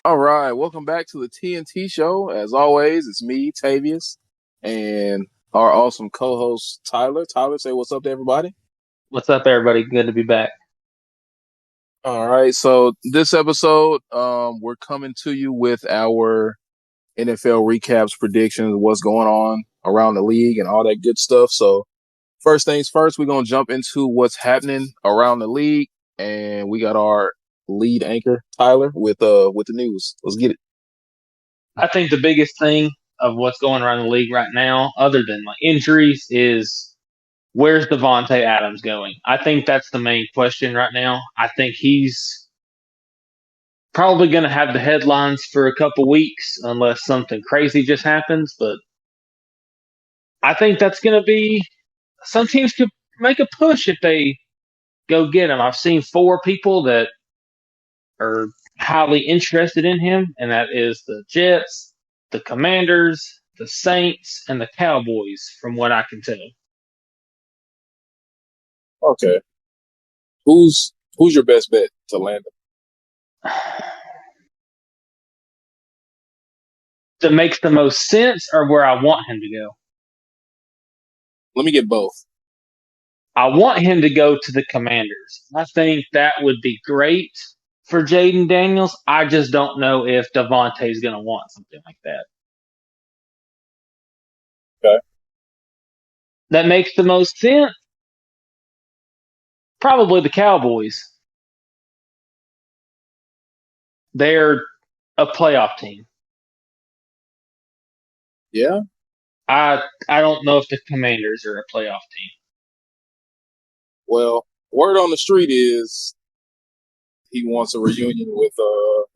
All right, welcome back to the TNT show. As always, it's me, Tavius, and our awesome co-host Tyler. Tyler, say what's up to everybody. What's up, everybody? Good to be back. All right, so this episode, we're coming to you with our NFL recaps, predictions, what's going on around the league, and all that good stuff. So first things first, we're gonna jump into what's happening around the league, and we got our lead anchor Tyler with the news. Let's get it. I think the biggest thing of what's going around the league right now, other than like injuries, is where's Devontae Adams going? I think that's the main question right now. I think he's probably going to have the headlines for a couple weeks unless something crazy just happens. But I think that's going to be some teams could make a push if they go get him. I've seen four people that are highly interested in him, and that is the Jets, the Commanders, the Saints, and the Cowboys, from what I can tell. Okay. Who's your best bet to land him? That makes the most sense, or where I want him to go. Let me get both. I want him to go to the Commanders. I think that would be great for Jaden Daniels. I just don't know if Devontae's going to want something like that. Okay. That makes the most sense. Probably the Cowboys. They're a playoff team. Yeah. I don't know if the Commanders are a playoff team. Well, word on the street is he wants a reunion with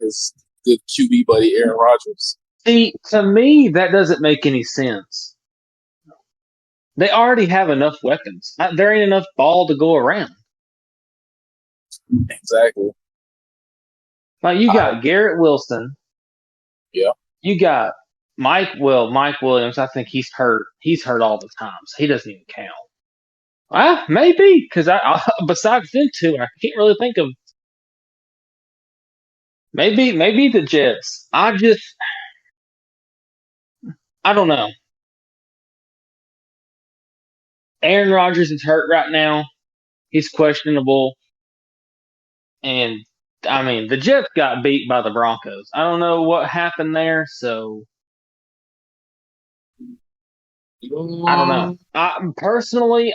his good QB buddy Aaron Rodgers. See, to me, that doesn't make any sense. They already have enough weapons. There ain't enough ball to go around. Exactly. Like you got Garrett Wilson. Yeah. You got Mike Williams. I think he's hurt. He's hurt all the time, so he doesn't even count. Maybe because besides them two, I can't really think of. Maybe the Jets. I don't know. Aaron Rodgers is hurt right now. He's questionable. And I mean, the Jets got beat by the Broncos. I don't know what happened there, so I don't know. Personally,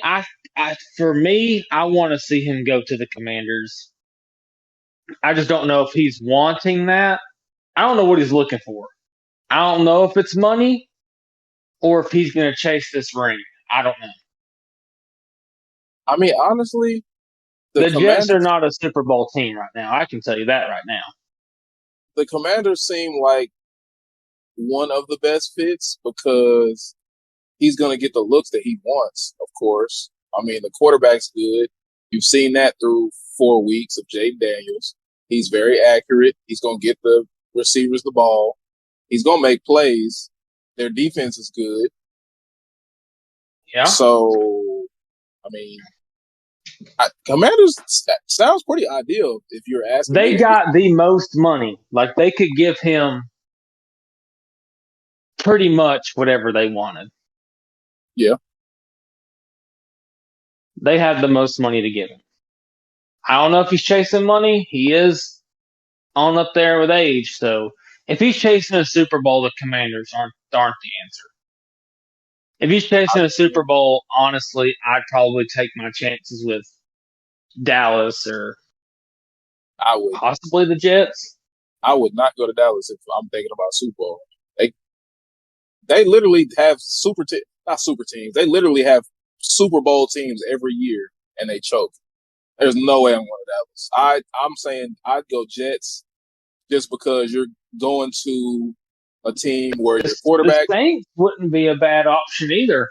for me, I want to see him go to the Commanders. I just don't know if he's wanting that. I don't know what he's looking for. I don't know if it's money or if he's going to chase this ring. I don't know. I mean, honestly, The Jets are not a Super Bowl team right now. I can tell you that right now. The Commanders seem like one of the best fits because he's going to get the looks that he wants, of course. I mean, the quarterback's good. You've seen that through 4 weeks of Jaden Daniels. He's very accurate. He's going to get the receivers the ball. He's going to make plays. Their defense is good. Yeah. So, I mean, Commanders sounds pretty ideal if you're asking. They got the most money. Like they could give him pretty much whatever they wanted. Yeah. They have the most money to give him. I don't know if he's chasing money. He is on up there with age. So if he's chasing a Super Bowl, the Commanders aren't the answer. If he's chasing a Super Bowl, honestly, I'd probably take my chances with Dallas or possibly the Jets. I would not go to Dallas if I'm thinking about Super Bowl. They literally have not super teams. They literally have Super Bowl teams every year, and they choke. There's no way I'm going to Dallas. I'm saying I'd go Jets just because you're going to a team where your quarterback. The Saints wouldn't be a bad option either.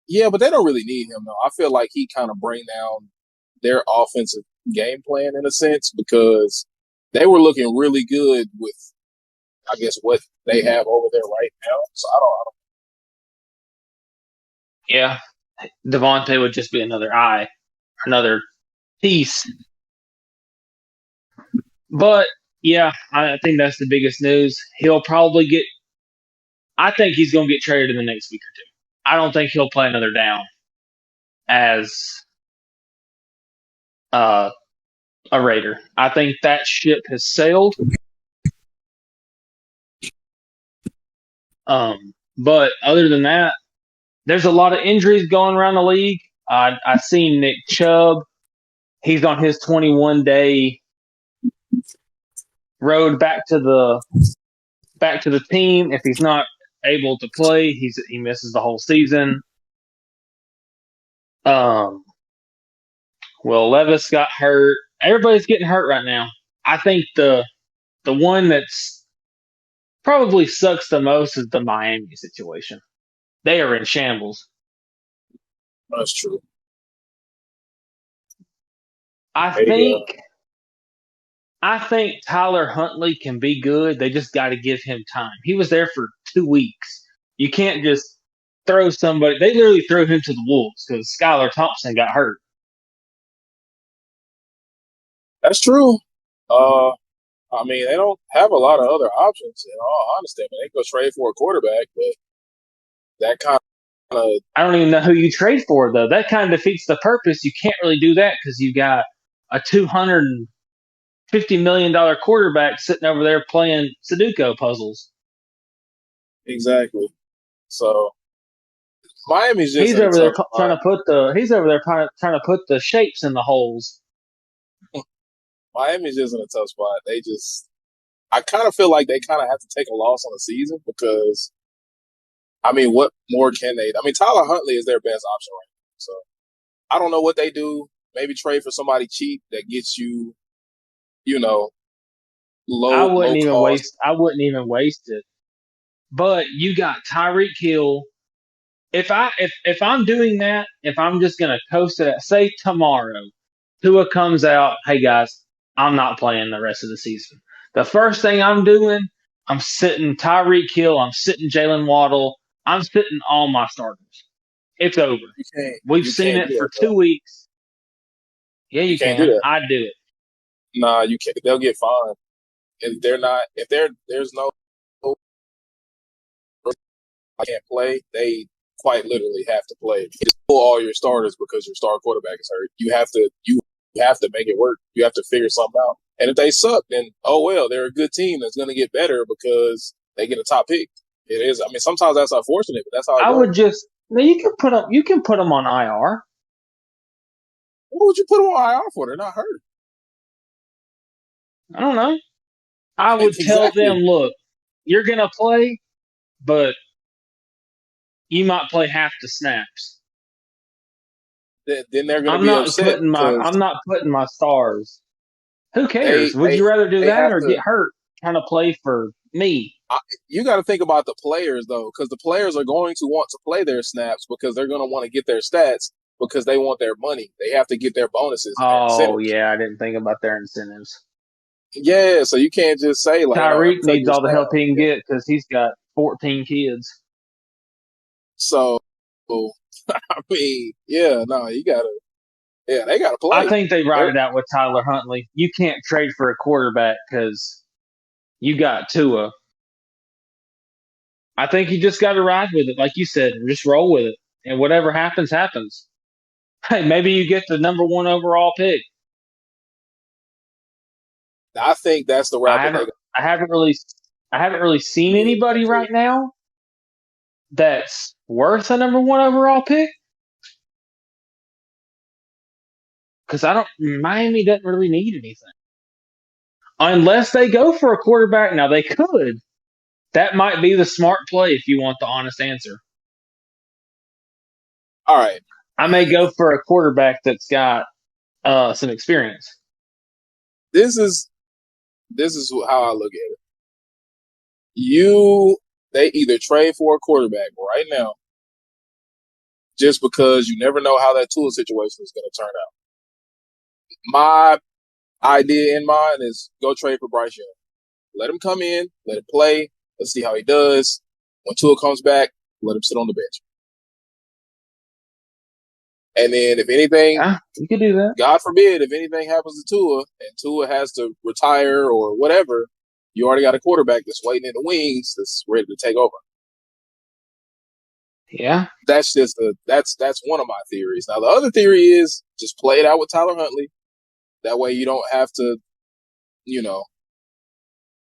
Yeah, but they don't really need him though. I feel like he kind of bring down their offensive game plan in a sense because they were looking really good with, I guess, what they have over there right now. So I don't. Yeah, Devontae would just be another piece. But Yeah, I think that's the biggest news. He'll probably get. I think he's going to get traded in the next week or two. I don't think he'll play another down as uh, a Raider. I think that ship has sailed. But other than that, there's a lot of injuries going around the league. I seen Nick Chubb. He's on his 21-day road back to the team. If he's not able to play, he misses the whole season. Um, Will Levis got hurt. Everybody's getting hurt right now. I think the one that's probably sucks the most is the Miami situation. They are in shambles. That's true. I Hey, think I think Tyler Huntley can be good. They just got to give him time. He was there for 2 weeks. You can't just throw somebody. They literally threw him to the wolves because Skylar Thompson got hurt. that's true. Uh, I mean, they don't have a lot of other options. In all honesty, I mean, they go trade for a quarterback, but that kind of I don't even know who you trade for though. That kind of defeats the purpose. You can't really do that because you got a $250 million quarterback sitting over there playing Sudoku puzzles. exactly. So Miami's just He's in a over there tough spot. trying to put the shapes in the holes. Miami's just in a tough spot. I kind of feel like they kind of have to take a loss on the season because, I mean, what more can they? I mean, Tyler Huntley is their best option right now. So I don't know what they do. Maybe trade for somebody cheap that gets you, you know, low cost. I wouldn't even waste it. But you got Tyreek Hill. If I'm doing that, if I'm just gonna coast it, say tomorrow, Tua comes out, hey guys, I'm not playing the rest of the season. The first thing I'm doing, I'm sitting Tyreek Hill, I'm sitting Jalen Waddle, I'm sitting all my starters. It's over. We've You seen can't it do that for though. 2 weeks. Yeah, You you can't do can. that. I'd do it. Nah, you can't. They'll get fined if they're not. If there's no I can't play, they quite literally have to play. You just pull all your starters because your star quarterback is hurt. You have to make it work. You have to figure something out. And if they suck, then oh well, they're a good team that's going to get better because they get a top pick. It is. I mean, sometimes that's unfortunate, but that's how it I goes. would just no, you can put them on IR. What would you put them on IR for? They're not hurt. I don't know. I would tell them, Exactly. look, you're gonna play, but you might play half the snaps. Then they're going to be upset I'm because not putting my stars. Who they cares? Would they you rather do they that have or to. get hurt trying to play for me? You got to think about the players though, because the players are going to want to play their snaps because they're going to want to get their stats because they want their money. They have to get their bonuses and their Oh incentives. yeah, I didn't think about their incentives. Yeah, so you can't just say like, "Oh, I'm Tyreek cutting needs your all the snap." help he can Yeah. get because he's got 14 kids. So, I mean, yeah, no, you gotta, yeah, they gotta I play. think they ride They're, it out with Tyler Huntley. You can't trade for a quarterback because you got Tua. I think you just got to ride with it, like you said, just roll with it, and whatever happens, happens. Hey, maybe you get the number one overall pick. I think that's the route I that haven't, they're I haven't really, I haven't really seen gonna do. anybody right now that's worth a number one overall pick because I don't. Miami doesn't really need anything unless they go for a quarterback. Now they could. That might be the smart play if you want the honest answer. All right, I may go for a quarterback that's got some experience. this is this is how I look at it. You they either trade for a quarterback right now just because you never know how that tool situation is going to turn out. My idea in mind is go trade for Bryce Young. Let him come in, let him play. Let's see how he does. When Tua comes back, let him sit on the bench. And then if anything, Yeah, you could do that. God forbid, if anything happens to Tua and Tua has to retire or whatever, you already got a quarterback that's waiting in the wings that's ready to take over. Yeah. That's one of my theories. Now the other theory is just play it out with Tyler Huntley. That way you don't have to, you know,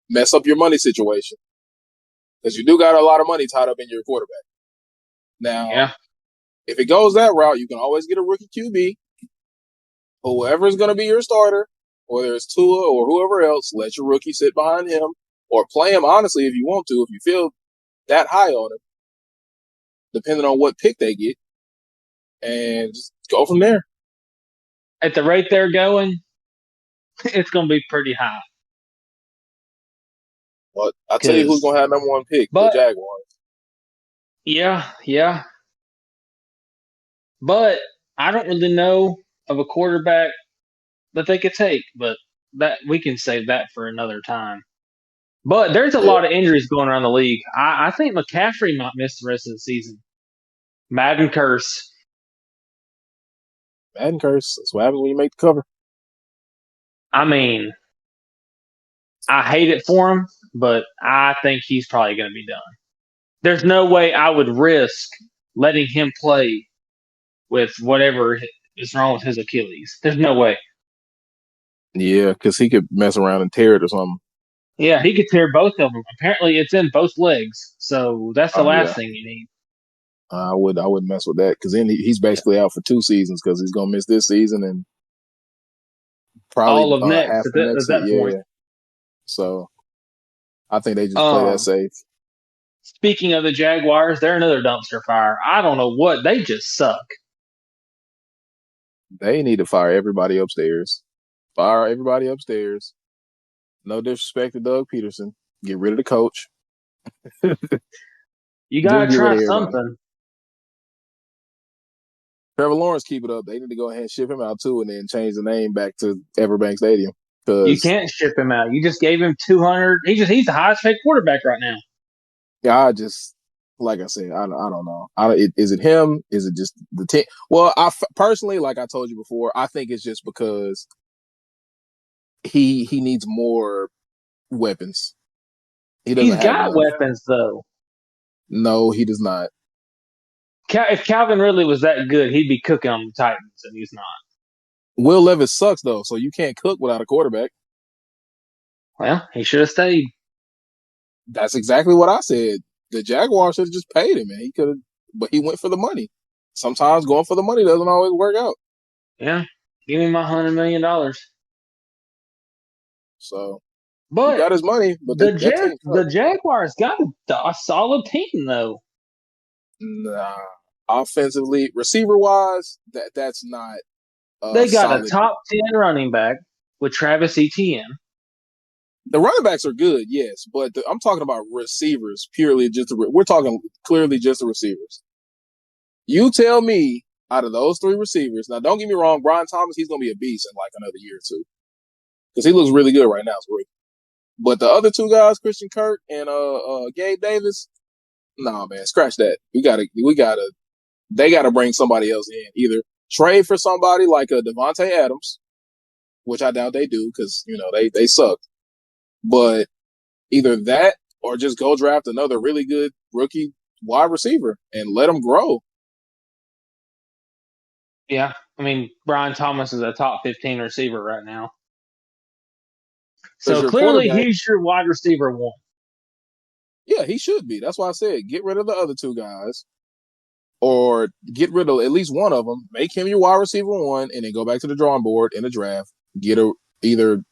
mess up your money situation because you do got a lot of money tied up in your quarterback. Now, Yeah. if it goes that route, you can always get a rookie QB. Whoever is going to be your starter, whether it's Tua or whoever else, let your rookie sit behind him or play him honestly if you want to, if you feel that high on him, depending on what pick they get, and just go from there. At the rate they're going, it's going to be pretty high. But I'll tell you who's going to have number one pick, the But Jaguars. yeah. But I don't really know of a quarterback that they could take. But that we can save that for another time. But there's a Yeah, lot of injuries going around the league. I think McCaffrey might miss the rest of the season. Madden curse. Madden curse. That's what happens when you make the cover. I mean, I hate it for him, but I think he's probably going to be done. There's no way I would risk letting him play with whatever is wrong with his Achilles. There's no way. Yeah, because he could mess around and tear it or something. Yeah, he could tear both of them. Apparently, it's in both legs, so that's the Oh last yeah, thing you need. I wouldn't mess with that because then he's basically out for 2 seasons because he's gonna miss this season and probably All of next half at the that, at next. that point. Yeah, so I think they just play that Um, safe. Speaking of the Jaguars, they're another dumpster fire. I don't know what they just suck. They need to fire everybody upstairs. Fire everybody upstairs. No disrespect to Doug Peterson. Get rid of the coach. You Just gotta get rid try of everybody. something. Trevor Lawrence, keep it up. They need to go ahead and ship him out too, and then change the name back to Everbank Stadium. You Because can't ship him out. You just gave him 200. He's the highest paid quarterback right now. yeah, I just like I said, I don't know. Is it him? Is it just the team? Well, personally, like I told you before, I think it's just because he needs more weapons. He He's doesn't have got enough. weapons though. No, he does not. If Calvin Ridley was that good, he'd be cooking on the Titans, and he's not. Will Levis sucks though, so you can't cook without a quarterback. Well, he should have stayed. That's exactly what I said. The Jaguars should have just paid him, and he could have, but he went for the money. Sometimes going for the money doesn't always work out. Yeah, give me my $100 million. So he But got his money, but that team The sucks. Jaguars got a solid team though. Nah, offensively, receiver wise, that's not They got a solid. top 10 running back with Travis Etienne. The running backs are good, yes, but I'm talking about receivers purely. We're talking clearly just the receivers. You tell me out of those three receivers. Now, don't get me wrong, Brian Thomas, he's going to be a beast in like another year or two because he looks really good right now. It's great. But the other two guys, Christian Kirk and Gabe Davis, nah, man, scratch that. They gotta bring somebody else in. Either trade for somebody like a Devontae Adams, which I doubt they do because they suck. But either that or just go draft another really good rookie wide receiver and let them grow. Yeah, I mean Brian Thomas is a top 15 receiver right now. Because So your clearly quarterback, he's your wide receiver one. yeah, he should be. That's why I said get rid of the other two guys or get rid of at least one of them. Make him your wide receiver one, and then go back to the drawing board in the draft. Get either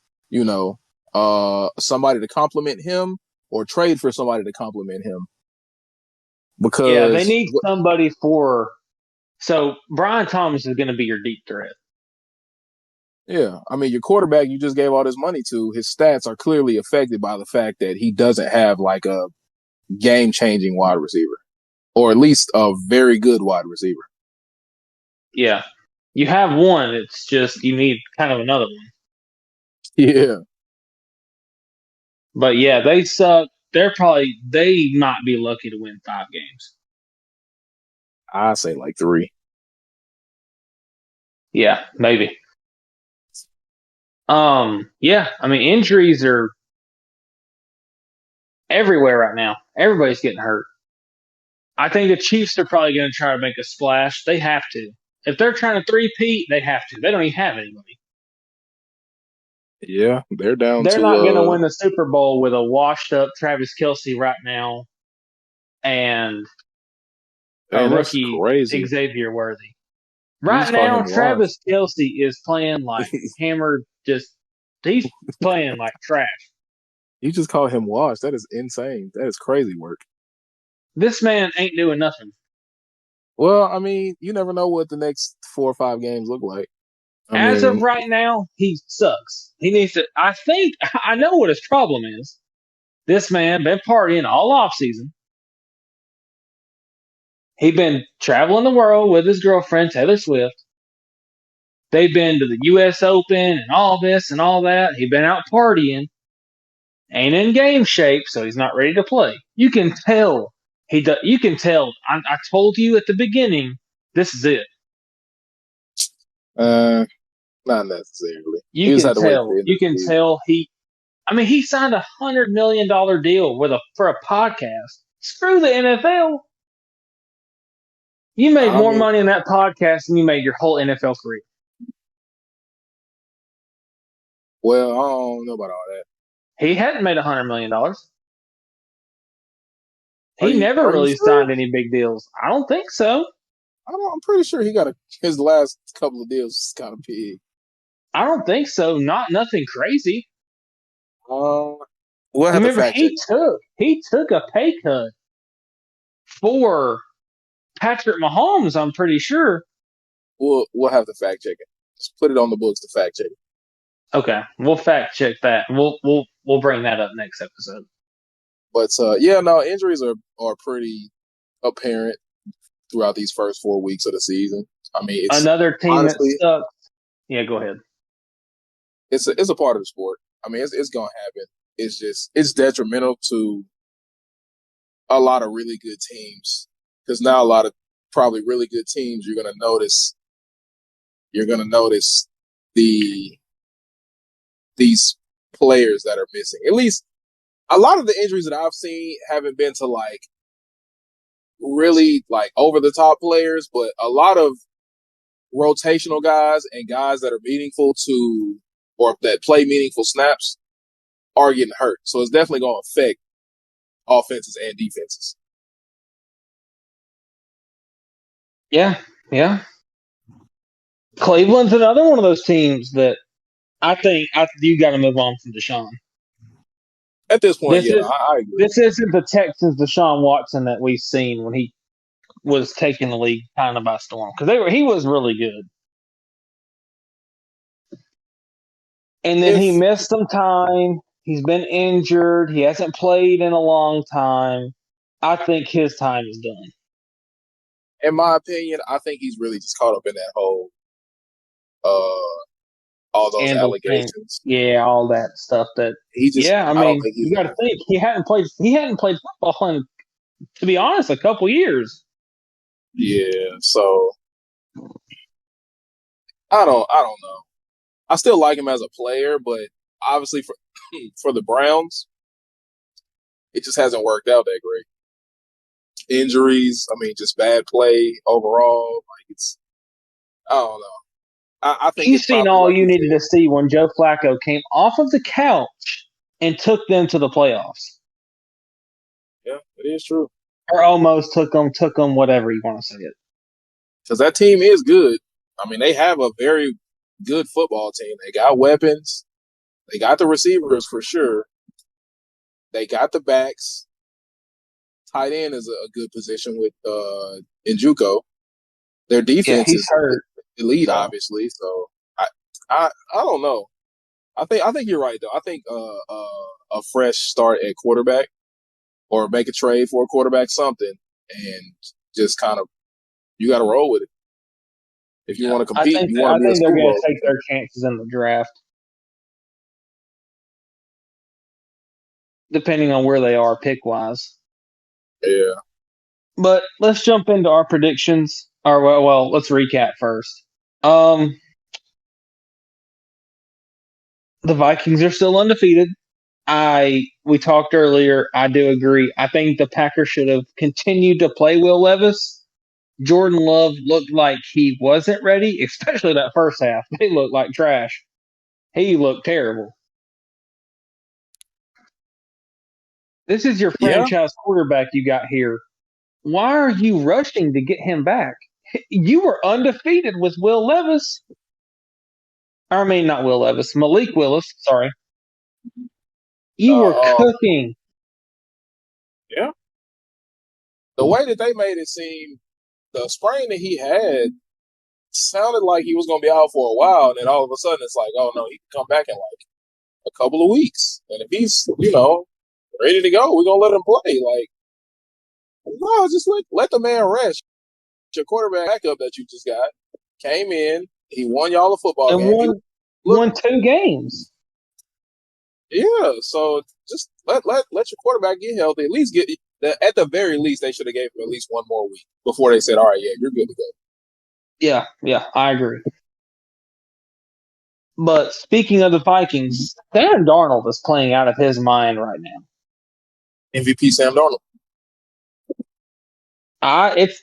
somebody to complement him or trade for somebody to complement him. Yeah, they Because need somebody for. So Brian Thomas is going to be your deep threat. yeah, I mean your quarterback you just gave all this money to, his stats are clearly affected by the fact that he doesn't have like a game changing wide receiver. Or at least a very good wide receiver. Yeah, you have one. It's just you need kind of another one. Yeah. But yeah, they suck. They might be lucky to win 5 games. I say like 3. Yeah, maybe. Yeah, I mean, injuries are everywhere right now. Everybody's getting hurt. I think the Chiefs are probably going to try to make a splash. They have to. If they're trying to three-peat, they have to. They don't even have anybody. Yeah, they're down They're not going to to win the Super Bowl with a washed-up Travis Kelce right now and a and that's rookie crazy. Xavier Worthy. You Right just call now, him Travis washed. Kelce is playing like hammered. He's playing like trash. You just call him washed. That is insane. That is crazy work. This man ain't doing nothing. Well, I mean, you never know what the next 4 or 5 games look like. I As of mean, right now, he sucks. He needs to. I think I know what his problem is. This man been partying all off season. He been traveling the world with his girlfriend Taylor Swift. They've been to the U.S. Open and all this and all that. He been out partying. Ain't in game shape, so he's not ready to play. You can tell. You can tell. I told you at the beginning. This is it. uh, not necessarily. You You just can had to wait for tell. the end of You the can season. tell he. I mean, he signed $100 million deal for a podcast. Screw the NFL. You made I more mean, money in that podcast than you made your whole NFL career. well, I don't know about all that. He hadn't made $100 million. Are He never you really sure? signed any big deals. I don't think so. I'm pretty sure he got his last couple of deals kind of big. I don't think so. Nothing crazy. Uh, we'll have to Remember, fact check. he took a pay cut for Patrick Mahomes. I'm pretty sure. We'll have to fact check it. Just put it on the books to fact check it. Okay, we'll fact check that. We'll bring that up next episode. But yeah, no, injuries are pretty apparent throughout these first 4 weeks of the season. I mean, it's Another team that honestly sucks. Yeah, go ahead. it's a part of the sport. I mean, it's gonna happen. It's detrimental to a lot of really good teams because now a lot of probably really good teams you're gonna notice the these players that are missing. At least a lot of the injuries that I've seen haven't been to like really like over the top players, but a lot of rotational guys and guys that are meaningful to or that play meaningful snaps are getting hurt. So it's definitely going to affect offenses and defenses. Yeah, yeah. Cleveland's another one of those teams that I think you got to move on from Deshaun. At this point, This yeah, is I agree. this isn't the Texans Deshaun Watson that we've seen when he was taking the league kind of by storm because he was really good, and then he If, missed some time. He's been injured. He hasn't played in a long time. I think his time is done. in my opinion, I think he's really just caught up in that whole, all those Scandal thing, allegations. yeah, all that stuff. I I don't mean, think he's you got to gonna. think he hadn't played. He hadn't played football in, to be honest, a couple years. Yeah, so I don't know. I still like him as a player, but obviously for for the Browns, it just hasn't worked out that great. Injuries, I mean, just bad play overall. Like I don't know. I think You it's seen probably all like you you needed to said. see when Joe Flacco came off of the couch and took them to the playoffs, Yeah, it is true or almost took them, whatever you want to say it. because that team is good. I mean, they have a very good football team. They got weapons. They got the receivers for sure. They got the backs. Tight end is a good position with Njuko. Their Yeah, defense he's is hurt. elite, So obviously. So I don't know. I think you're right though. I think a fresh start at quarterback or make a trade for a quarterback, something, and just kind of you got to roll with it. If you yeah, want to compete, you want I to be a think they're Super going Bowl to take team. their chances in the draft, depending on where they are pick wise. Yeah. But let's jump into our predictions. Or let's recap first. Um, the Vikings are still undefeated. We talked earlier. I do agree. I think the Packers should have continued to play Will Levis. Jordan Love looked like he wasn't ready, especially that first half. They looked like trash. He looked terrible. This is your Yeah, franchise quarterback you got here. Why are you rushing to get him back? You were undefeated with Will Levis. I mean, not Will Levis, Malik Willis. Sorry. You were uh, cooking. yeah. The way that they made it seem, the sprain that he had sounded like he was going to be out for a while, and then all of a sudden it's like, oh no, he can come back in like a couple of weeks, and if he's ready to go, we're gonna let him play. Like, no, just let the man rest. Your quarterback backup that you just got came in, he won y'all a football And game. He looked, won 2 games. yeah. So just let your quarterback get healthy. At least at the very least they should have gave him at least one more week before they said, all right, yeah, you're good to go. Yeah, I agree. But speaking of the Vikings, Sam Darnold is playing out of his mind right now. MVP Sam Darnold. It's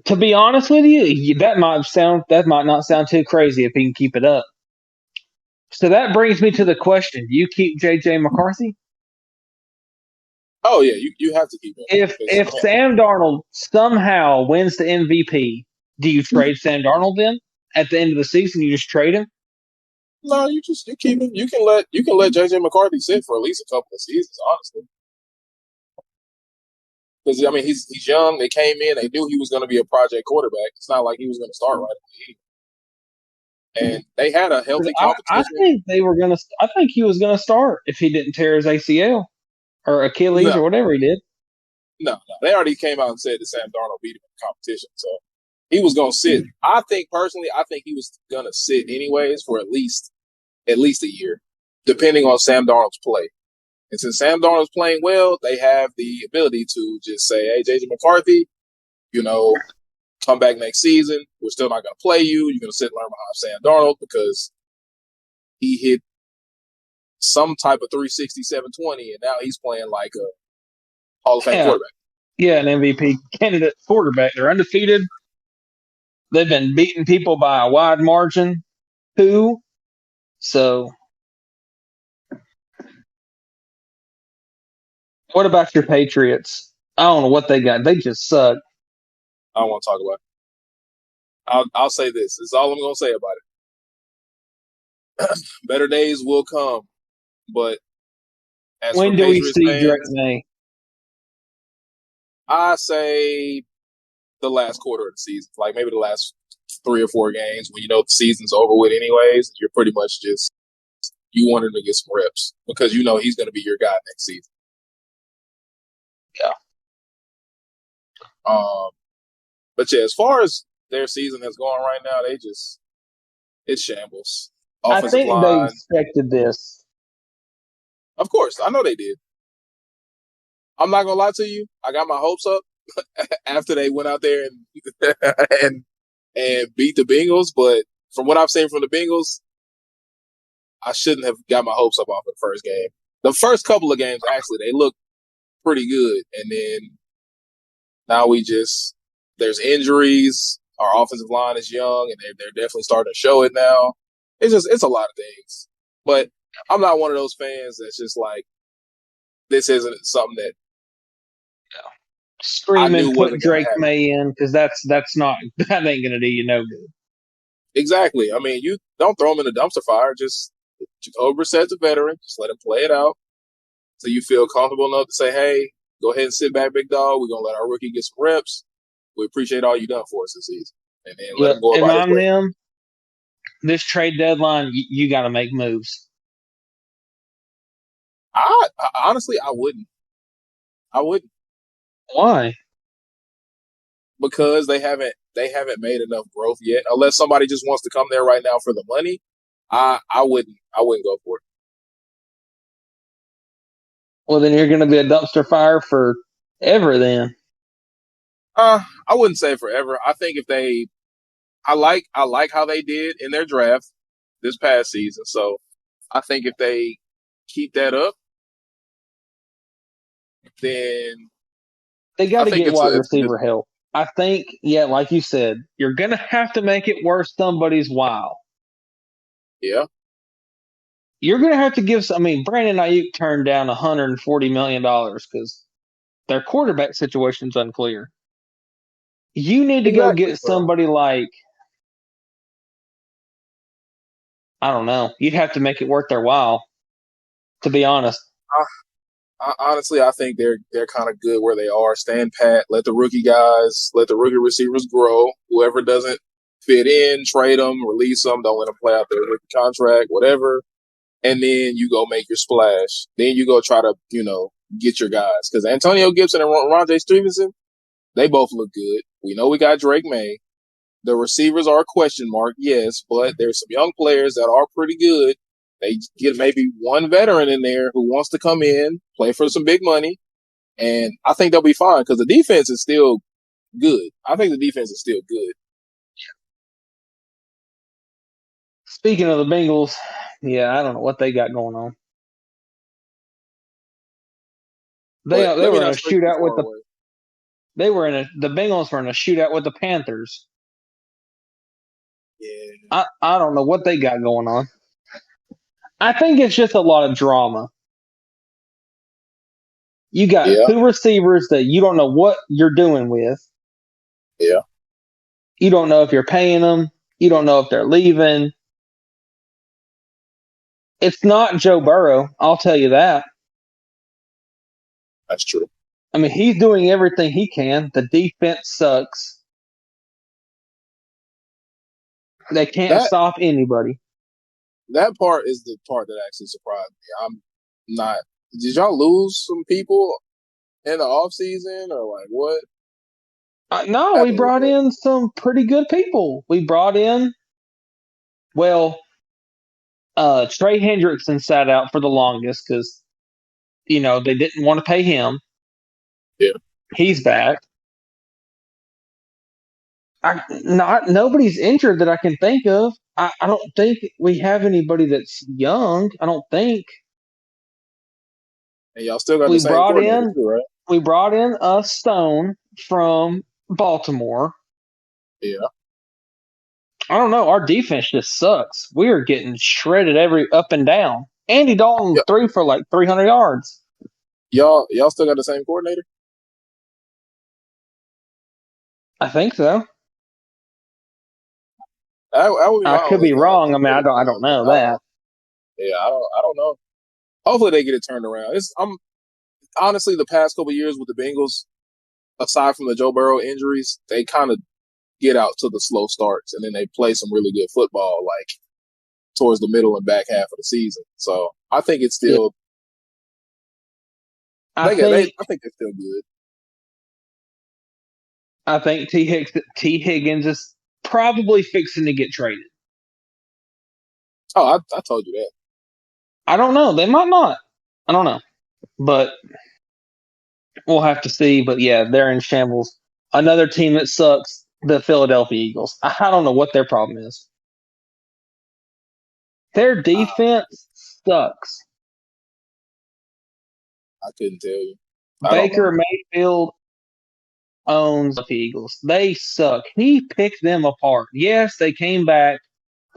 to be honest with you, that might not sound too crazy if he can keep it up. So that brings me to the question: do you keep JJ McCarthy? Oh yeah, you have to keep him. If Sam Darnold somehow wins the MVP, do you trade Sam Darnold then? At the end of the season, you just trade him? No, you keep him. You can let JJ McCarthy sit for at least a couple of seasons, honestly. Because I mean, he's young. They came in. They knew he was going to be a project quarterback. It's not like he was going to start right away. And they had a healthy I competition. think they were gonna. I think he was gonna start if he didn't tear his ACL or Achilles No, or whatever he did. no. They already came out and said that Sam Darnold beat him in the competition, so he was going to sit. I think personally, I think he was going to sit anyways for at least a year, depending on Sam Darnold's play. And since Sam Darnold's playing well, they have the ability to just say, "Hey, JJ McCarthy, you know, come back next season. We're still not going to play you. You're going to sit and learn behind Sam Darnold because he hit some type of 360, 720, and now he's playing like a Hall of Fame Yeah, quarterback." yeah, an MVP candidate quarterback. They're undefeated. They've been beating people by a wide margin too. So, what about your Patriots? I don't know what they got. They just suck. I don't want to talk about it. I'll say this. This is all I'm going to say about it. Better days will come, but as for When do we Patriots see Drake fans, May? I say the last quarter of the season, like maybe the last 3 or 4 games when you know the season's over with anyways. You're pretty much just you want him to get some reps because you know he's going to be your guy next season. Yeah, Um, but yeah, as far as their season has gone right now, it's shambles. I Offensive think they line, expected this. of course, I know they did. I'm not gonna lie to you. I got my hopes up after they went out there and and beat the Bengals, but from what I've seen from the Bengals, I shouldn't have got my hopes up off of the first game. The first couple of games, actually, they looked pretty good, and then now there's injuries. Our offensive line is young, and they're definitely starting to show it now. It's a lot of things, but I'm not one of those fans that's just like this isn't something that I Screaming, knew put wasn't going to Drake happen. May in because that's not that ain't gonna do you no good. Exactly. I mean, you don't throw him in the dumpster fire. Just Jacoby Brissett's a veteran. Just let him play it out so you feel comfortable enough to say, "Hey, go ahead and sit back, big dog. We're gonna let our rookie get some reps. We appreciate all you done for us this season," and then let Look, him go and about his I'm way. them. This trade deadline, you got to make moves. I honestly, I wouldn't. I wouldn't Why? because they haven't made enough growth yet. Unless somebody just wants to come there right now for the money, I wouldn't go for it. Well, then you're going to be a dumpster fire for ever. Then I wouldn't say forever. I think if they I like how they did in their draft this past season. So I think if they keep that up, then They got I to think get it's a wide it's a good receiver help. I think, yeah, like you said, you're going to have to make it worth somebody's while. yeah. You're going to have to give. I mean, Brandon Ayuk turned down $140 million because their quarterback situation's unclear. You need to go Exactly. get So somebody like, I don't know. You'd have to make it worth their while, to be honest. honestly, I think they're kind of good where they are. Stand pat. Let the rookie receivers grow. Whoever doesn't fit in, trade them, release them. Don't let them play out their rookie contract, whatever. And then you go make your splash. Then you go try to get your guys because Antonio Gibson and Rondé Stevenson, they both look good. We know we got Drake May. The receivers are a question mark, yes, but there's some young players that are pretty good. They get maybe one veteran in there who wants to come in, play for some big money, and I think they'll be fine because the defense is still good. I think the defense is still good. Speaking of the Bengals, yeah, I don't know what they got going on. They But they let me were in a not stray too shootout with far the away. the Bengals were in a shootout with the Panthers. Yeah, I don't know what they got going on. I think it's just a lot of drama. You got yeah, two receivers that you don't know what you're doing with. yeah. You don't know if you're paying them. You don't know if they're leaving. It's not Joe Burrow, I'll tell you that. That's true. I mean, he's doing everything he can. The defense sucks. They can't That stop anybody. that part is the part that actually surprised me. I'm not. Did y'all lose some people in the off season or like what No, we happened with brought that? in some pretty good people. We brought in, well, Trey Hendrickson sat out for the longest because, they didn't want to pay him. Yeah, He's back. Nobody's injured that I can think of. I don't think we have anybody that's young. I don't think and y'all still got the we same brought coordinator in too, right? we brought in a Stone from Baltimore. Yeah, I don't know. Our defense just sucks. We are getting shredded every up and down. Andy Dalton yeah. threw for like 300 yards. Y'all still got the same coordinator. I think so. That would be I my could only be wrong. I mean, critic I of don't him, but know I don't. that. Yeah, I don't know. Hopefully they get it turned around. I'm honestly the past couple of years with the Bengals, aside from the Joe Burrow injuries, they kind of get out to the slow starts and then they play some really good football like towards the middle and back half of the season. So I think it's Yeah. still I think I think they're still good. I think T Higgins is probably fixing to get traded. Oh, I told you that. I don't know. They might not. I don't know. But we'll have to see. But yeah, they're in shambles. Another team that sucks, the Philadelphia Eagles. I don't know what their problem is. Their defense sucks. I couldn't tell you. I don't Baker know. Mayfield owns the Eagles. They suck. He picked them apart. Yes, they came back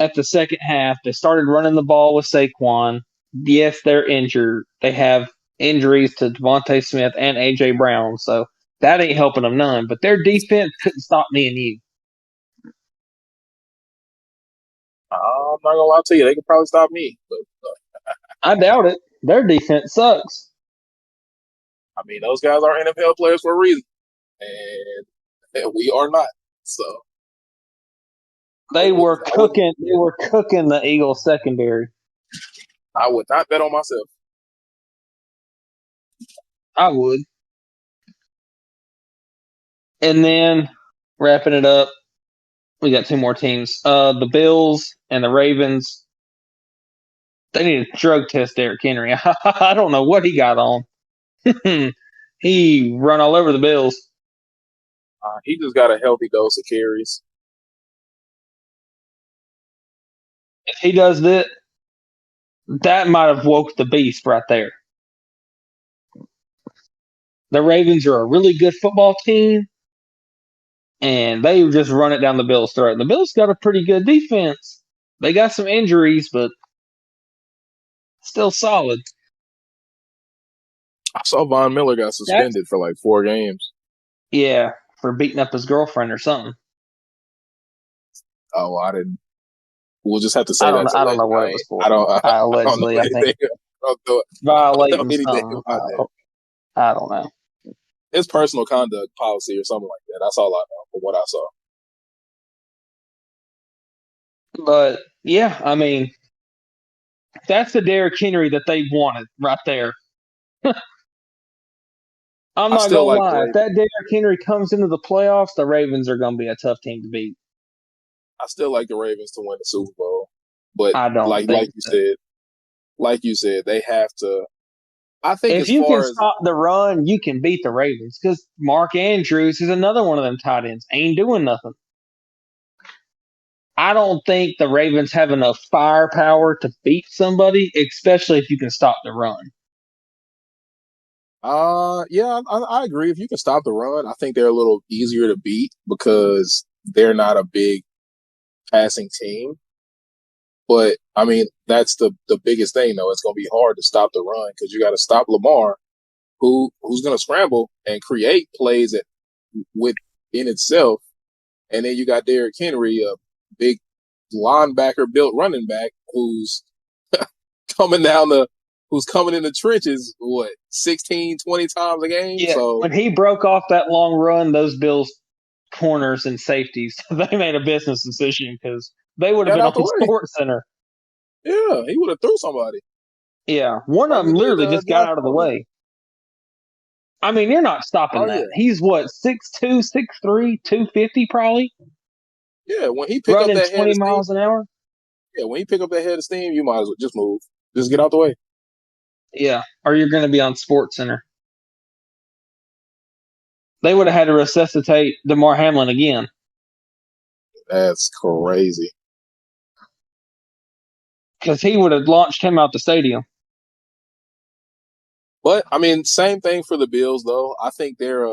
at the second half. They started running the ball with Saquon. Yes, they're injured. They have injuries to Devontae Smith and AJ Brown, so that ain't helping them none. But their defense couldn't stop me and you. I'm not gonna lie to you. They could probably stop me, but I doubt it. Their defense sucks. I mean those guys are NFL players for a reason, and we are not. So They were cooking. They were cooking the Eagles secondary. I would not bet on myself. I would. And then wrapping it up, we got two more teams. The Bills and the Ravens. They need to drug test Derrick Henry. I don't know what he got on. He run all over the Bills. He just got a healthy dose of carries. If he does that might have woke the beast right there. The Ravens are a really good football team, and they just run it down the Bills' throat. And the Bills got a pretty good defense. They got some injuries, but still solid. I saw Von Miller got suspended for like 4 games. Yeah, for beating up his girlfriend or something. Oh, I didn't. We'll just have to say I that's don't know what it was for. I don't Allegedly, know I think I don't know violating anything something. about that. I don't know. It's personal conduct policy or something like that. That's all I know from what I saw. But yeah, I mean, that's the Derrick Henry that they wanted right there. I'm I not still gonna like the lie. If Ravens. that Derrick Henry comes into the playoffs, the Ravens are gonna be a tough team to beat. I still like the Ravens to win the Super Bowl, but I don't like think so. you said, they have to. I think If as you can far as stop the run, you can beat the Ravens because Mark Andrews is another one of them tight ends. Ain't doing nothing. I don't think the Ravens have enough firepower to beat somebody, especially if you can stop the run. yeah, I agree. If you can stop the run, I think they're a little easier to beat because they're not a big passing team. But I mean, that's the biggest thing though. It's going to be hard to stop the run because you got to stop Lamar, who's going to scramble and create plays in itself, and then you got Derrick Henry, a big linebacker built running back who's coming down the who's coming in the trenches, 16, 20 times a game. Yeah, So when he broke off that long run, those Bills corners and safeties, they made a business decision because they would have got been out the on way. Sports Center. Yeah, he would have threw somebody. Yeah, one Like of them he did literally just got Josh out of the Rosen. way. I mean, you're not stopping Oh that. yeah. He's what, 6'2", 6'3", 250 probably, Yeah, when he pick up running that head 20 of steam, miles an hour. yeah, when he pick up that head of steam, you might as well just move. Just get out the way. Yeah, or you're going to be on Sports Center. They would have had to resuscitate DeMar Hamlin again. That's crazy. Because he would have launched him out the stadium. But I mean, same thing for the Bills though. I think they're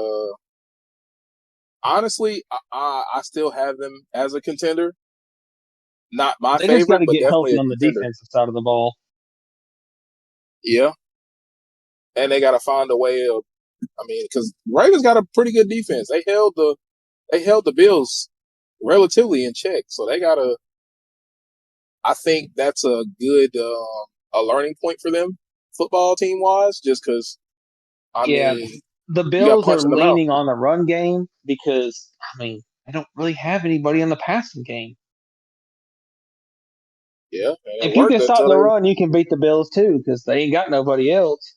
honestly, I still have them as a contender. Not my They just got favorite, to but get definitely healthy a on the contender. defensive side of the ball. Yeah, and they got to find a way of. I mean, because Ravens got a pretty good defense. They held the Bills relatively in check, so they got to. I think that's a good a learning point for them, football team wise. Just because I Yeah, mean, the you got Bills are punched in the mouth. leaning on the run game because, I mean, they don't really have anybody in the passing game. Yeah, and it If you worked can stop until the they. run, you can beat the Bills too because they ain't got nobody else.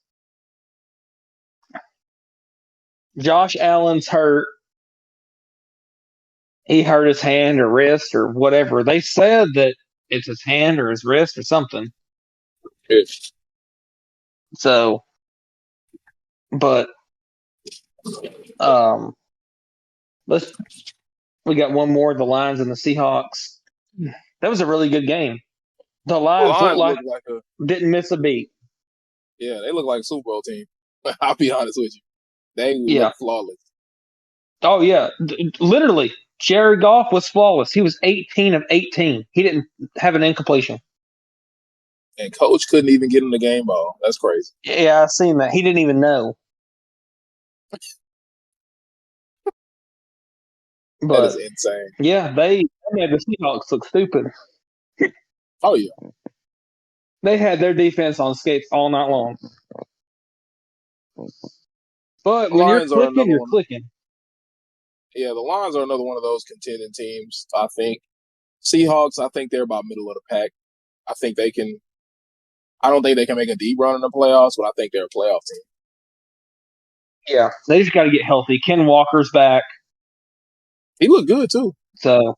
Josh Allen's hurt. He hurt his hand or wrist or whatever. They said that it's his hand or his wrist or something. So, but um, let's we got one more. The Lions and the Seahawks. That was a really good game. The The Lions looked Lions like look like a didn't miss a beat. they look like a Super Bowl team. I'll be honest with you. They Yeah. look flawless. Oh yeah. Literally, Jared Goff was flawless. He was 18 of 18. He didn't have an incompletion. And coach couldn't even get in the game ball. That's crazy. Yeah, I seen that. He didn't even know. That is But insane. yeah, they made the Seahawks look stupid. Oh yeah. They had their defense on skates all night long. But The when you're Lions are clicking, another you're one. clicking. Yeah, the Lions are another one of those contending teams. I think Seahawks. I think they're about middle of the pack. I think they can. I don't think they can make a deep run in the playoffs, but I think they're a playoff team. Yeah, they just got to get healthy. Ken Walker's back, He looked good too. so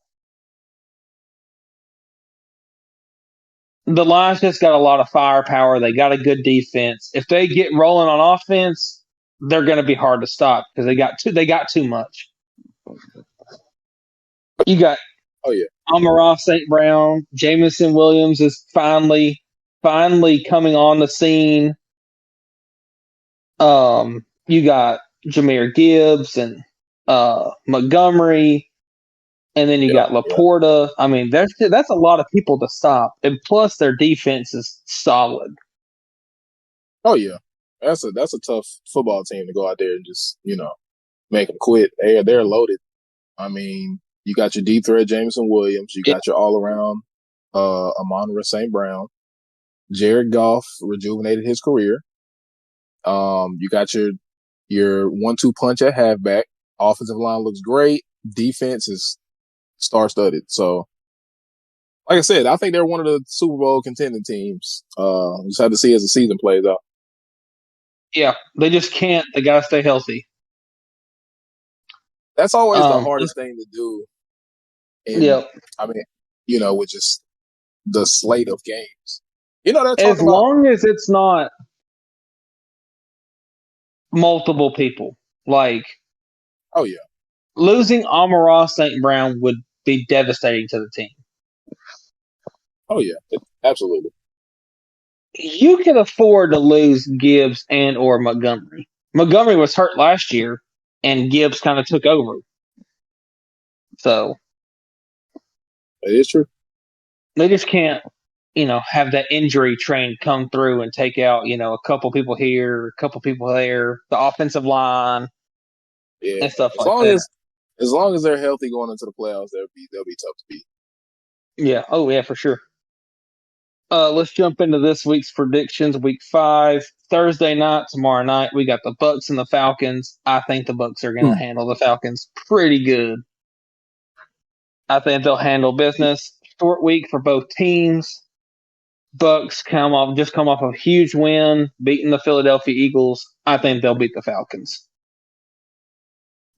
the Lions just got a lot of firepower. They got a good defense. If they get rolling on offense, they're going to be hard to stop because they got too much. You got Oh yeah. Amara St. Brown, Jamison Williams is finally coming on the scene. You got Jameer Gibbs and Montgomery, and then you Yeah. got Yeah. Laporta. I mean, that's a lot of people to stop, and plus their defense is solid. Oh yeah. That's a tough football team to go out there and just make them quit. They're loaded. I mean, you got your deep threat Jameson Williams. You Yeah. got your all around Amon-Ra St. Brown. Jared Goff rejuvenated his career. You got your 1-2 punch at halfback. Offensive line looks great. Defense is star studded. So, like I said, I think they're one of the Super Bowl contending teams. Just have to see as the season plays out. Yeah, they just can't. They gotta stay healthy. That's always the hardest thing to do. Yep. I mean, with just the slate of games. They're talking As about. long as it's not multiple people, like Oh yeah. losing Amara St. Brown would be devastating to the team. Oh yeah. Absolutely. You can afford to lose Gibbs and or Montgomery. Montgomery was hurt last year, and Gibbs kind of took over. So It is true. they just can't, have that injury train come through and take out, a couple people here, a couple people there, the offensive line, Yeah. and stuff As like long that. as long as they're healthy going into the playoffs, they'll be tough to beat. Yeah. Oh yeah, for sure. Let's jump into this week's predictions. Week 5, Thursday night, tomorrow night. We got the Bucks and the Falcons. I think the Bucks are going to handle the Falcons pretty good. I think they'll handle business. Short week for both teams. Bucks come off a huge win, beating the Philadelphia Eagles. I think they'll beat the Falcons.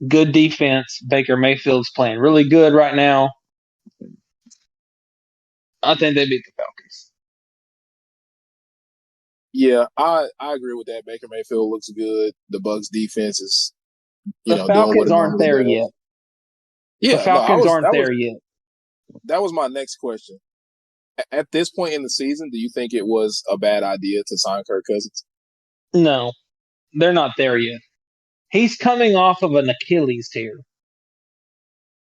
Good defense. Baker Mayfield's playing really good right now. I think they beat the Falcons. Yeah, I agree with that. Baker Mayfield looks good. The Bucks defense is, The doing what Falcons it aren't normally there does. yet. Yeah, The Falcons aren't there yet. That was my next question. At this point in the season, do you think it was a bad idea to sign Kirk Cousins? No, they're not there yet. He's coming off of an Achilles tear.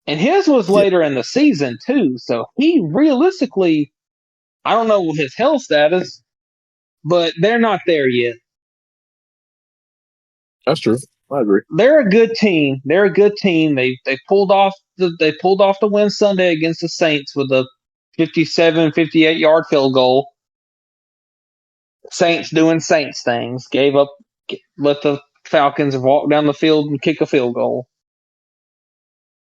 And his was Yeah, later in the season, too. So he realistically, I don't know his health status, but they're not there yet. that's true. I agree. They're a good team. They're a good team. They pulled off the win Sunday against the Saints with a 57, 58-yard field goal. Saints doing Saints things. Let the Falcons walk down the field and kick a field goal.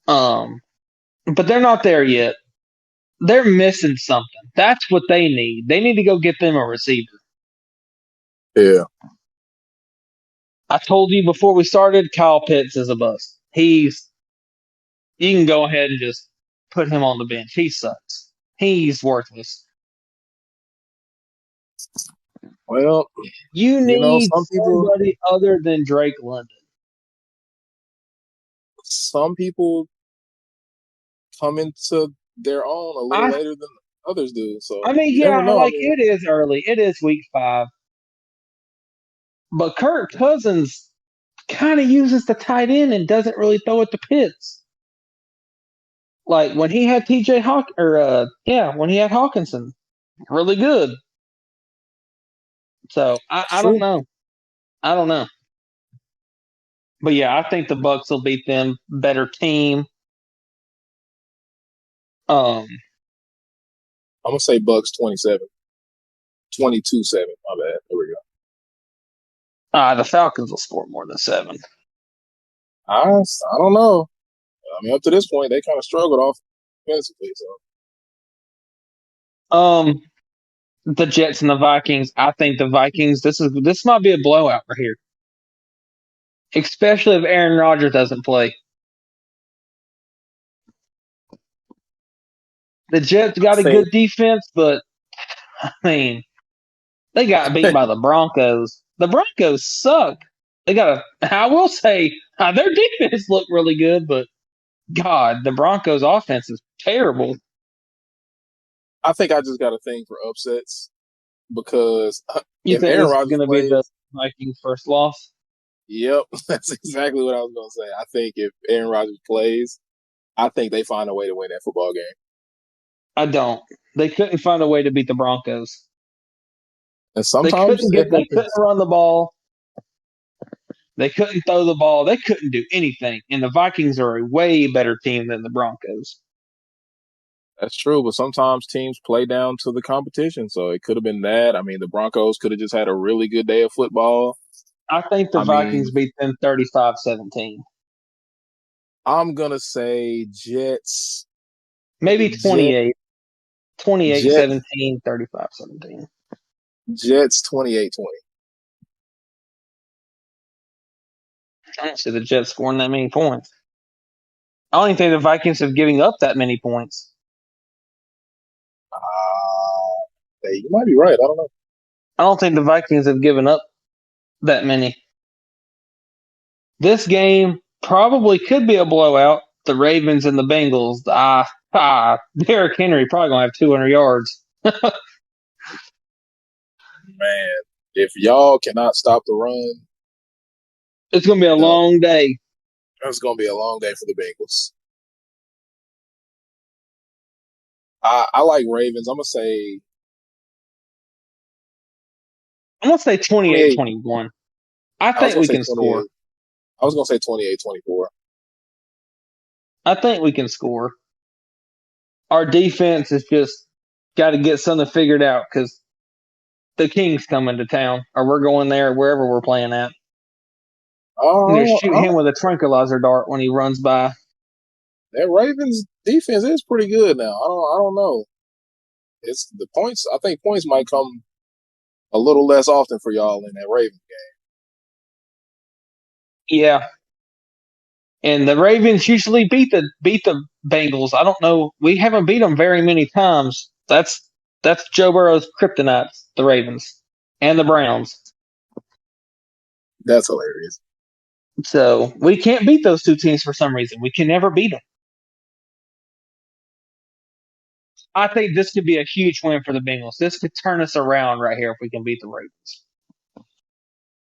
But they're not there yet. They're missing something. That's what they need. They need to go get them a receiver. Yeah. I told you before we started, Kyle Pitts is a bust. You can go ahead and just put him on the bench. He sucks. He's worthless. Well, You need some people somebody other than Drake London. come into their own a little later than others do. So I mean, you never know. it is early. It is week 5. But Kirk Cousins kind of uses the tight end and doesn't really throw it to Pitts. Like when he had when he had Hawkinson, really good. So I don't know. I don't know. But yeah, I think the Bucks will beat them. Better team. I'm gonna say Bucks 27. 22-7. My bad. There we go. The Falcons will score more than 7. I don't know. I mean, up to this point, they kind of struggled offensively. So, the Jets and the Vikings. I think the Vikings. This might be a blowout right here, especially if Aaron Rodgers doesn't play. The Jets got a good defense, but I mean, they got beat by the Broncos. The Broncos suck. I will say their defense looked really good, but God, the Broncos' offense is terrible. I think I just got a thing for upsets because You if think Aaron this is Rodgers going to be the plays, Vikings' first loss? yep, that's exactly what I was going to say. I think if Aaron Rodgers plays, I think they find a way to win that football game. I don't. They couldn't find a way to beat the Broncos. And They sometimes couldn't it get. They couldn't happens. run the ball. They couldn't throw the ball. They couldn't do anything. And the Vikings are a way better team than the Broncos. That's true, but sometimes teams play down to the competition. So it could have been that. I mean, the Broncos could have just had a really good day of football. I think the I Vikings mean, beat them 35-17. I'm gonna say Jets. Maybe Jet 28. 28 Jet 17, 35 17. Jets 28-20. I don't see the Jets scoring that many points. I don't even think the Vikings have given up that many points. Hey, you might be right. I don't know. I don't think the Vikings have given up that many. This game probably could be a blowout. The Ravens and the Bengals. Derrick Henry probably gonna have 200 yards. Man, if y'all cannot stop the run, It's gonna be a no, long day. it's gonna be a long day for the Bengals. I like Ravens. I'm gonna say I'm gonna say 28 28. 21. I I was think gonna we say can score. 28. I was gonna say 28-24. I think we can score. Our defense is just got to get something figured out because the King's coming to town, or we're going there wherever we're playing at. I'm gonna Oh, shoot him with a tranquilizer dart when he runs by. that Ravens defense is pretty good now. I don't know. It's the points. I think points might come a little less often for y'all in that Ravens game. Yeah, and the Ravens usually beat the Bengals. I don't know. We haven't beat them very many times. That's Joe Burrow's kryptonite. The Ravens and the Browns. That's hilarious. So we can't beat those two teams for some reason. We can never beat them. I think this could be a huge win for the Bengals. This could turn us around right here if we can beat the Ravens.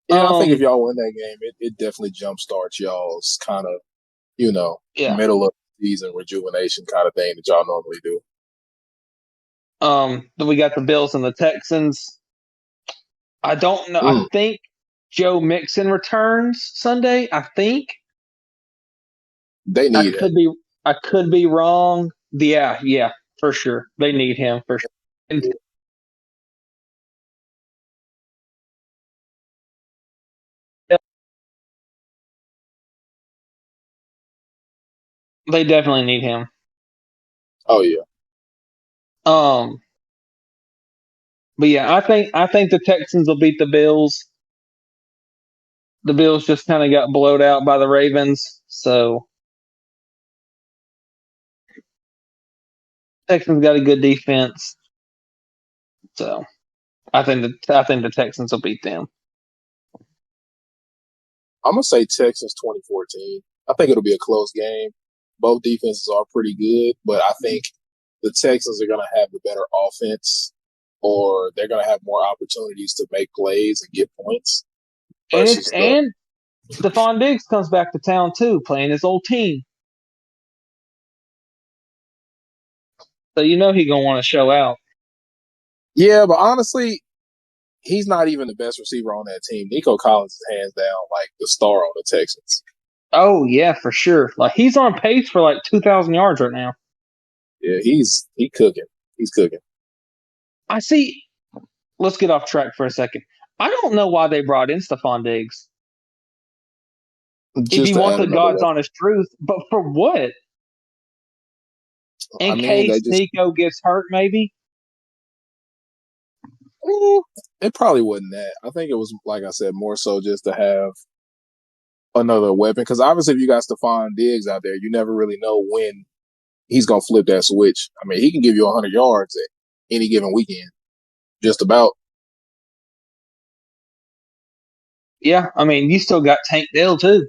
Yeah, I think if Um, y'all win that game, it definitely jumpstarts y'all's kind of, yeah. middle of the season rejuvenation kind of thing that y'all normally do. Then we got the Bills and the Texans. I don't know. I Mm, think Joe Mixon returns Sunday. I think they I need him. could be. I could be wrong. Yeah, for sure. They need him for sure. And they definitely need him. Oh yeah. Um, but yeah, I think the Texans will beat the Bills. The Bills just kind of got blowed out by the Ravens, so Texans got a good defense. So I think the Texans will beat them. I'm gonna say Texans 2014. I think it'll be a close game. Both defenses are pretty good, but I think the Texans are gonna have the better offense, or they're gonna have more opportunities to make plays and get points And it's versus the. and Stephon Diggs comes back to town too, playing his old team. So you know he gonna want to show out. Yeah, but honestly, he's not even the best receiver on that team. Nico Collins is hands down like the star on the Texans. Oh yeah, for sure. Like he's on pace for like 2,000 yards right now. Yeah, he cooking. He's cooking. I see. Let's get off track for a second. I don't know why they brought in Stephon Diggs. If Just you to want add the another God's weapon. honest truth, but for what? I In mean, they case just Nico gets hurt, maybe. eh, it probably wasn't that. I think it was like I said, more so just to have another weapon. Because obviously, if you got Stephon Diggs out there, you never really know when he's gonna flip that switch. I mean, he can give you 100 yards at any given weekend, just about. Yeah, I mean, you still got Tank Dell too.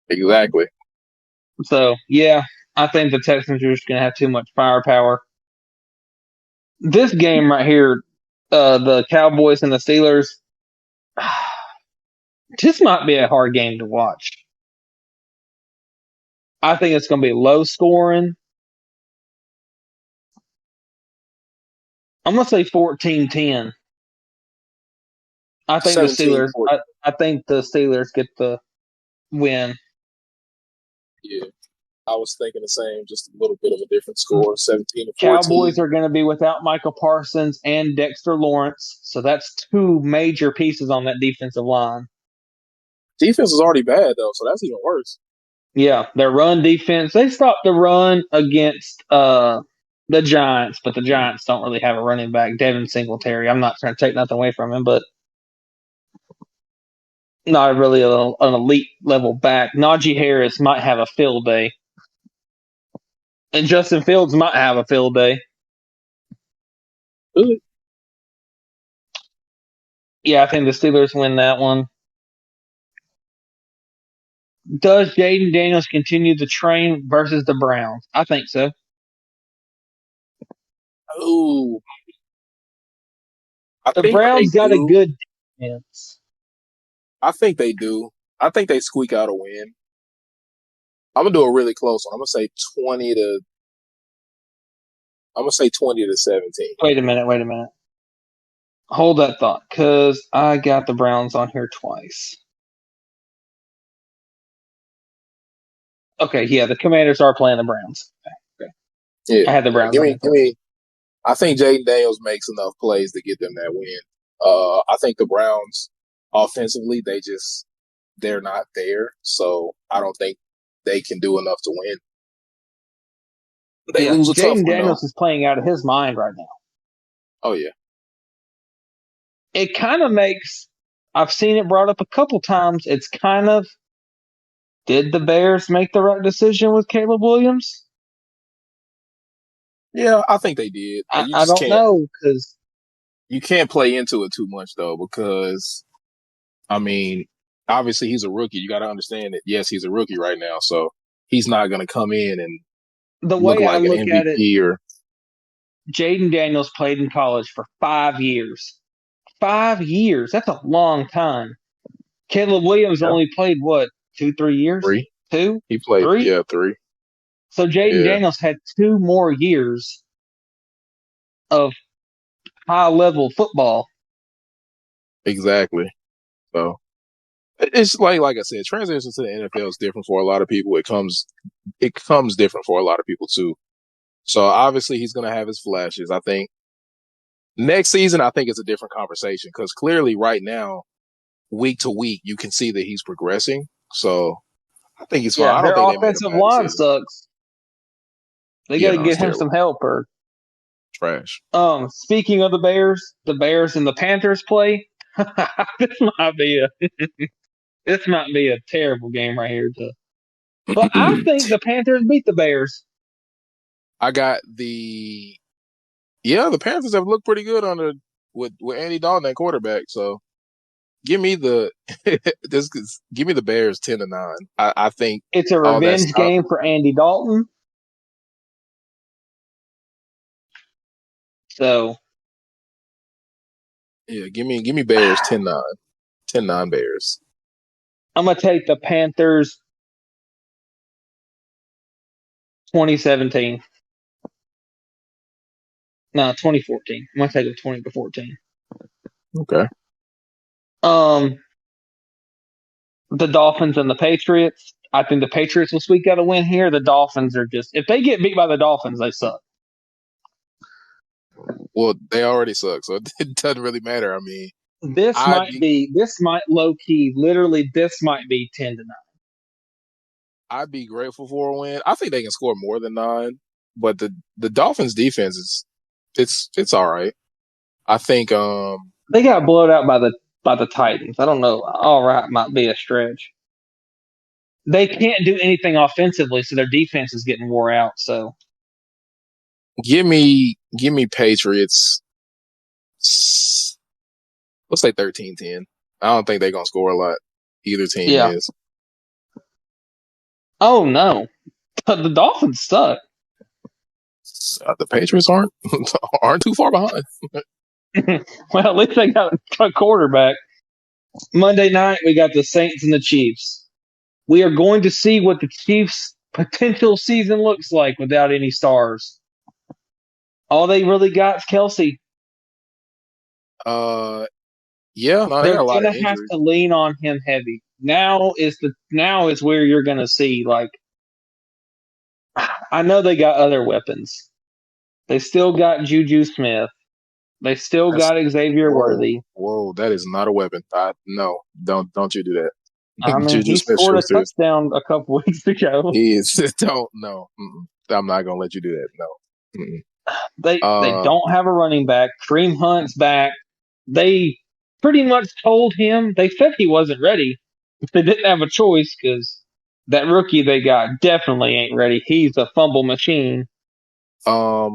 Exactly. So yeah, I think the Texans are just going to have too much firepower. This game right here, the Cowboys and the Steelers, this might be a hard game to watch. I think it's going to be low scoring. I'm going to say 14-10. I think the 17 Steelers. for I think the Steelers get the win. yeah. I was thinking the same, just a little bit of a different score, 17 to Cowboys 14. are going to be without Michael Parsons and Dexter Lawrence, so that's two major pieces on that defensive line. Defense is already bad though, so that's even worse. Yeah, their run defense. They stopped the run against the Giants, but the Giants don't really have a running back, Devin Singletary. I'm not trying to take nothing away from him, but not really an elite level back. Najee Harris might have a field day, and Justin Fields might have a field day. Good. Yeah, I think the Steelers win that one. Does Jaden Daniels continue the train versus the Browns? I think so. Ooh, I The think they Browns got a do. good defense. I think they do. I think they squeak out a win. I'm gonna do a really close one. I'm gonna say 20 to. I'm gonna say 20 to 17. Wait a minute. Hold that thought, because I got the Browns on here twice. Okay, yeah, the Commanders are playing the Browns. Okay. Yeah, I had the yeah. Browns on here Give first. me. I think Jaden Daniels makes enough plays to get them that win. I think the Browns offensively, they're not there, so I don't think they can do enough to win. They Yeah, lose a tough Jaden one though. Daniels is playing out of his mind right now. Oh yeah, It kind of makes, I've seen it brought up a couple times. It's kind of, did the Bears make the right decision with Caleb Williams? yeah. I think they did. You I just don't know, because you can't play into it too much though, because I mean, obviously he's a rookie. You got to understand that. Yes, he's a rookie right now, so he's not going to come in and the look way I like an look at it, MVP or Jaden Daniels played in college for 5 years. 5 years. That's a long time. Caleb Williams yeah, only played what, 2, 3 years? three. Two, He played, three. yeah, three. So Jaden Yeah, Daniels had 2 more years of high level football. exactly. So it's like I said, transition to the NFL is different for a lot of people. It comes different for a lot of people too. So obviously he's going to have his flashes. I think next season, I think it's a different conversation because clearly right now, week to week, you can see that he's progressing. So I think he's fine. Yeah, I don't their think they made a offensive bad line decision. sucks. They got Yeah, to no, it's get him some terrible. help. Or Trash. speaking of the Bears and the Panthers play. this might be a this might be a terrible game right here. But I think the Panthers beat the Bears. I got the Panthers have looked pretty good with Andy Dalton at quarterback. So give me the give me the Bears 10-9. I think It's a all that's revenge game for Andy Dalton. So yeah. Give me Bears 10-9. 10-9 Bears. I'm gonna take the Panthers 2017. No, 2014. I'm gonna take them 20-14. Okay. Um, the Dolphins and the Patriots. I think the Patriots will squeak out a win here. The Dolphins are just, if they get beat by the Dolphins, they suck. Well, they already suck, so it doesn't really matter. I mean, This I'd might be be, this might low key, literally, this might be 10-9. I'd be grateful for a win. I think they can score more than 9, but the Dolphins defense it's all right. I think They got blowed out by the Titans. I don't know. All right, might be a stretch. They can't do anything offensively, so their defense is getting wore out. So give me Patriots. Let's say 13-10. I don't think they're gonna score a lot. Either team yeah. is. Oh no. The Dolphins suck. The Patriots aren't too far behind. Well, at least they got a quarterback. Monday night, we got the Saints and the Chiefs. We are going to see what the Chiefs' potential season looks like without any stars. All they really got is Kelsey. Yeah, no, they They're got a lot of gonna have injuries. to lean on him heavy. Now is where you're gonna see, like, I know they got other weapons. They still got Juju Smith. They still That's got Xavier Worthy. whoa, that is not a weapon. No, don't you do I that. mean, Juju he Smith scored a Schuster, touchdown a couple weeks ago. he is don't no. I'm not gonna let you do that. No. They don't have a running back. Kareem Hunt's back. They pretty much told him, they said he wasn't ready. They didn't have a choice because that rookie they got definitely ain't ready. He's a fumble machine. I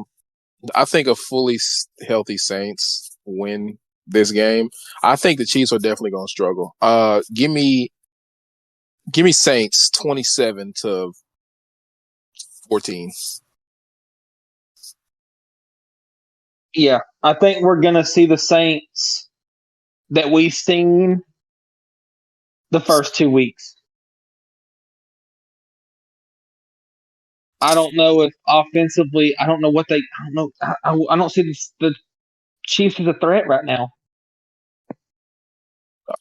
think a fully healthy Saints win this game. I think the Chiefs are definitely gonna struggle. Give me Saints 27-14. Yeah, I think we're going to see the Saints that we've seen the first 2 weeks. I don't know if offensively, I don't know what they, I don't know, I don't see the Chiefs as a threat right now.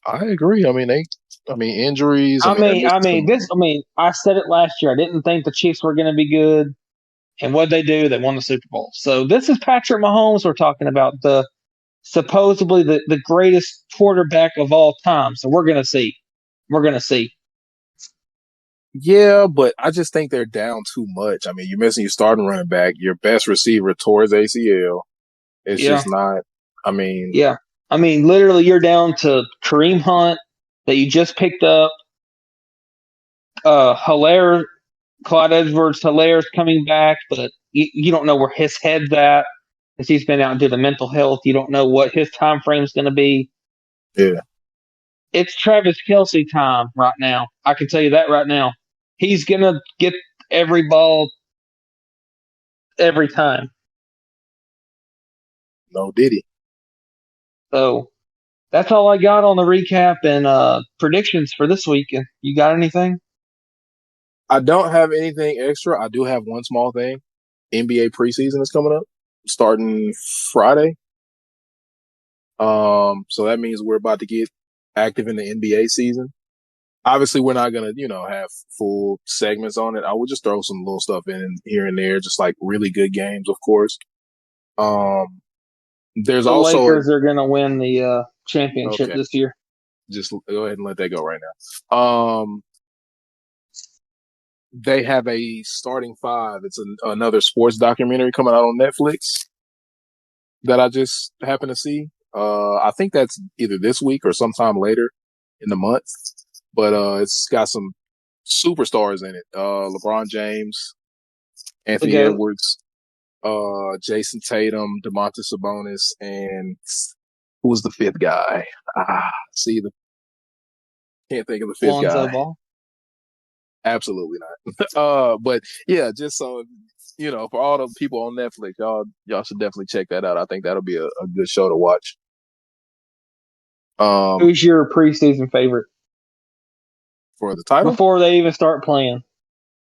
I agree. Injuries. I said it last year. I didn't think the Chiefs were going to be good. And what they do, they won the Super Bowl. So this is Patrick Mahomes we're talking about, the supposedly the greatest quarterback of all time. So we're going to see. We're going to see. Yeah, but I just think they're down too much. I mean, you're missing your starting running back. Your best receiver tore his ACL. It's Yeah. just not. I mean, Yeah. I mean, literally, you're down to Kareem Hunt that you just picked up. Hilaire, Clyde Edwards-Hilaire's coming back, but you don't know where his head's at because he's been out into the mental health. You don't know what his time frame's going to be. yeah. It's Travis Kelce time right now. I can tell you that right now. He's going to get every ball every time. No Diddy. So that's all I got on the recap and predictions for this week. You got anything? I don't have anything extra. I do have one small thing. NBA preseason is coming up, starting Friday. So that means we're about to get active in the NBA season. Obviously, we're not gonna, have full segments on it. I would just throw some little stuff in here and there, just like really good games, of course. There's The also Lakers are going to win the championship okay. this year. Just go ahead and let that go right now. They have a starting five. It's another sports documentary coming out on Netflix that I just happened to see. I think that's either this week or sometime later in the month. But it's got some superstars in it. LeBron James, Anthony Edwards, Jason Tatum, Domantas Sabonis, and who was the fifth guy? Can't think of the fifth Lonzo guy. Ball. Absolutely not. But yeah, just so for all the people on Netflix, y'all should definitely check that out. I think that'll be a good show to watch. Who's your preseason favorite For the title? Before they even start playing.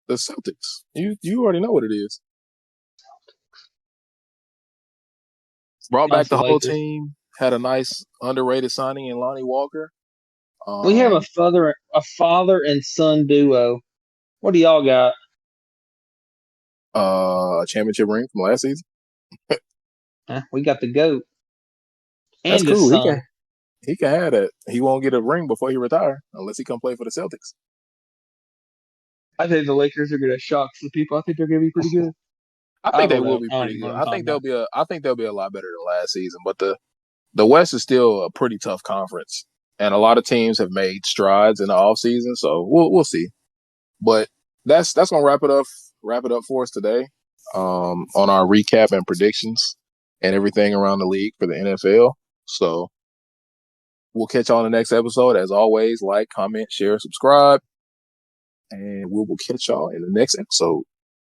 The Celtics. You already know what it is. Brought back the whole team. Had a nice underrated signing in Lonnie Walker. We have a father and son duo. What do y'all got? A championship ring from last season. We got the GOAT. And that's cool. Son. He can have that. He won't get a ring before he retire unless he come play for the Celtics. I think the Lakers are going to shock some people. I think they're going to be pretty good. I think they will be pretty good. I think they'll be a lot better than last season. But the West is still a pretty tough conference, and a lot of teams have made strides in the offseason. So we'll see. But that's gonna wrap it up for us today. On our recap and predictions and everything around the league for the NFL. So we'll catch you on the next episode. As always, like, comment, share, subscribe. and we will catch y'all in the next episode.